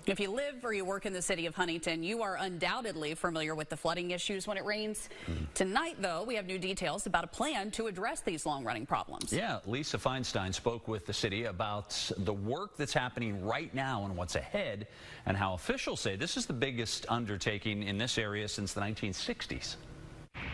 If you live or you work in the city of Huntington, you are undoubtedly familiar with the flooding issues when it rains. Tonight, though, we have new details about a plan to address these long-running problems. Yeah, Lisa Feinstein spoke with the city about the work that's happening right now and what's ahead, and how officials say this is the biggest undertaking in this area since the 1960s.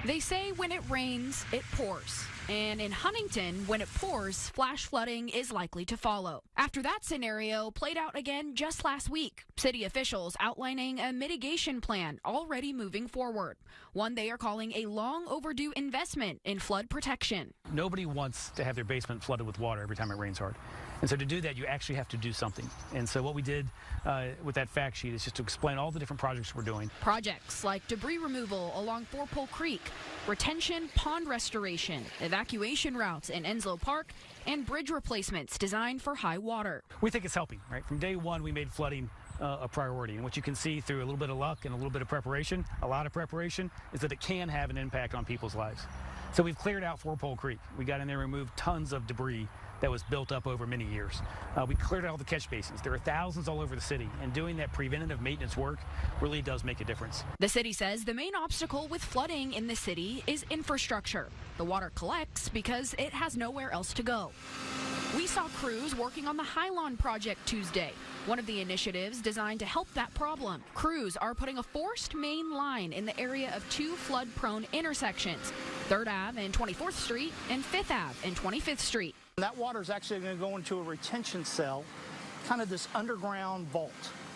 They say when it rains, it pours. And in Huntington, when it pours, flash flooding is likely to follow. After that scenario played out again just last week, city officials outlining a mitigation plan already moving forward, one they are calling a long overdue investment in flood protection. Nobody wants to have their basement flooded with water every time it rains hard. And so to do that, you actually have to do something. And so what we did with that fact sheet is just to explain all the different projects we're doing. Projects like debris removal along Four Pole Creek, retention pond restoration, evacuation routes in Enslow Park, and bridge replacements designed for high water. We think it's helping, right? From day one, we made flooding a priority. And what you can see through a little bit of luck and a little bit of preparation, a lot of preparation, is that it can have an impact on people's lives. So we've cleared out Four Pole Creek. We got in there and removed tons of debris that was built up over many years. We cleared out all the catch basins. There are thousands all over the city, and doing that preventative maintenance work really does make a difference. The city says the main obstacle with flooding in the city is infrastructure. The water collects because it has nowhere else to go. We saw crews working on the Hylon project Tuesday, one of the initiatives designed to help that problem. Crews are putting a forced main line in the area of two flood-prone intersections, 3rd Ave and 24th Street and 5th Ave and 25th Street. That water is actually going to go into a retention cell, kind of this underground vault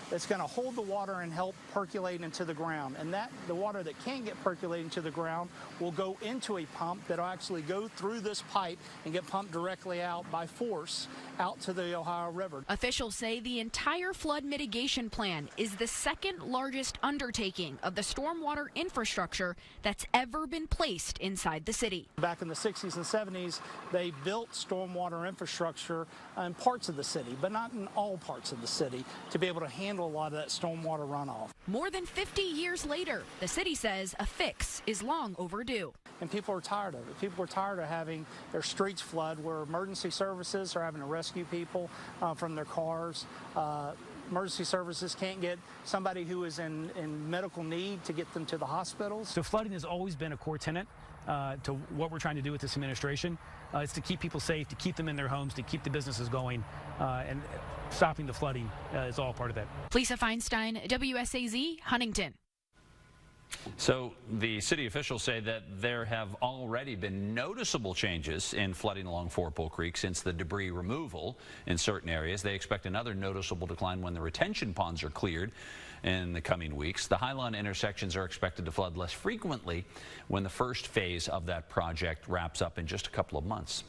that's going to hold the water and help percolate into the ground. And the water that can't get percolated into the ground will go into a pump that'll actually go through this pipe and get pumped directly out by force out to the Ohio River. Officials say the entire flood mitigation plan is the second largest undertaking of the stormwater infrastructure that's ever been placed inside the city. Back in the 60s and 70s, they built stormwater infrastructure in parts of the city, but not in all parts of the city, to be able to handle a lot of that stormwater runoff. More than 50 years later, the city says a fix is long overdue. And people are tired of it. People are tired of having their streets flood, where emergency services are having to rescue people from their cars. Emergency services can't get somebody who is in medical need to get them to the hospitals. So flooding has always been a core tenet to what we're trying to do with this administration. It's to keep people safe, to keep them in their homes, to keep the businesses going, and stopping the flooding is all part of that. Lisa Feinstein, WSAZ, Huntington. So the city officials say that there have already been noticeable changes in flooding along Four Pole Creek since the debris removal in certain areas. They expect another noticeable decline when the retention ponds are cleared in the coming weeks. The Hylon intersections are expected to flood less frequently when the first phase of that project wraps up in just a couple of months.